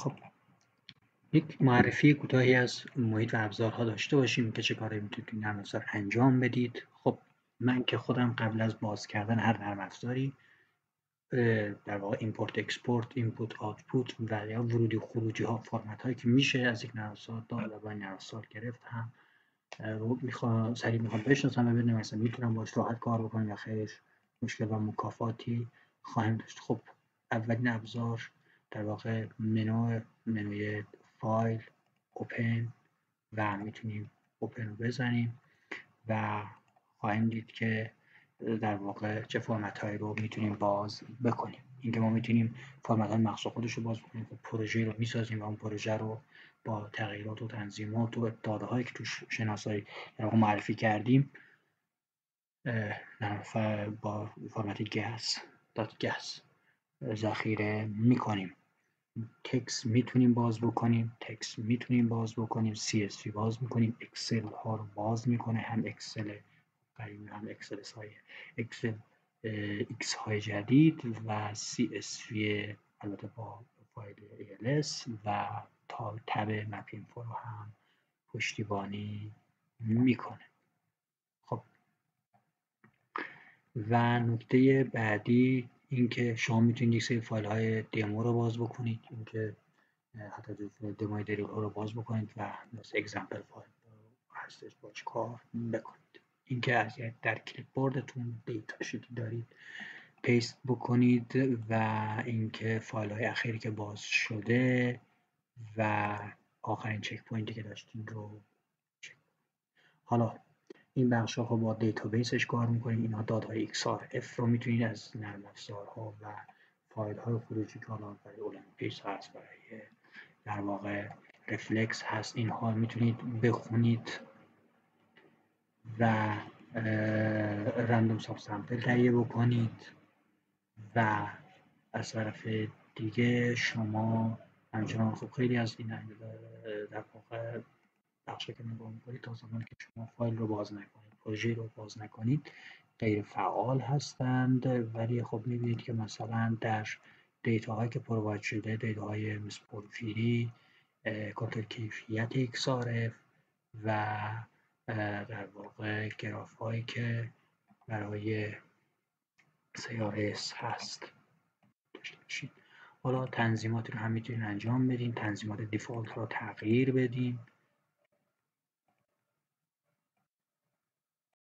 خب یک معرفی کوتاهی از محیط و ابزارها داشته باشیم که چه کاری میتونید تو نرم افزار انجام بدید. خب من که خودم قبل از باز کردن هر نرم افزاری در واقع ایمپورت اکسپورت، اینپوت آوتپوت و یا ورودی خروجی ها، فرمت هایی که میشه از یک نرم افزار داد و با نرم افزار گرفت هم رو میخوام بشناسم و ببینم مثلا میتونم باش راحت کار بکنم یا خیر مشکل و مکافاتی خواهم داشت. خب اولین ابزار در واقع منوی فایل اوپن و میتونیم اوپن رو بزنیم و خواهیم دید که در واقع چه فرمت هایی رو میتونیم باز بکنیم. اینکه ما میتونیم فرمت های مخصوص خودش رو باز بکنیم. خب پروژه رو میسازیم و اون پروژه رو با تغییرات و تنظیمات و داده هایی که توش شناسایی در واقع معرفی کردیم با فرمت گس ذخیره میکنیم. تکس میتونیم باز بکنیم، CSV باز میکنیم، اکسل ها رو باز میکنه، هم اکسل قدیمی هم اکسل سایه، اکسل ایکس های جدید و CSV البته با فایل ALS و تب مپین رو هم پشتیبانی میکنه. خب و نکته بعدی اینکه شما میتونید یک سری فایل های دمو رو باز بکنید، اینکه حتی دموی دریل ها رو باز بکنید و مثل اگزمپل فایل هستش باش کار بکنید. اینکه از در کلیپ بوردتون دیتا شیتی دارید پیست بکنید و اینکه فایل های اخیری که باز شده و آخرین چک پوینتی که داشتین رو چک. حالا این بخش ها با دیتابیسش کار میکنیم. اینها دادهای XRF رو میتونید از نرم افزارها و فایل های خروجی که حالا برای اولمپیس هست، برای در واقع رفلکس هست، اینها میتونید بخونید و رندوم ساب سامپل تهیه بکنید و از طرف دیگه شما همچنان خب خیلی از این در واقع بخشی که نگاه میکنید تا زمانی که شما فایل رو باز نکنید، پروژه رو باز نکنید، غیر فعال هستند. ولی خب میبینید که مثلا در دیتاهایی که پروواید شده، دیتاهای مثل پورفیری، کنترل کیفیت XRF و در واقع گراف هایی که برای CRS هست داشته باشید. حالا تنظیماتی رو هم میتونید انجام بدین، تنظیمات دیفالت رو تغییر بدین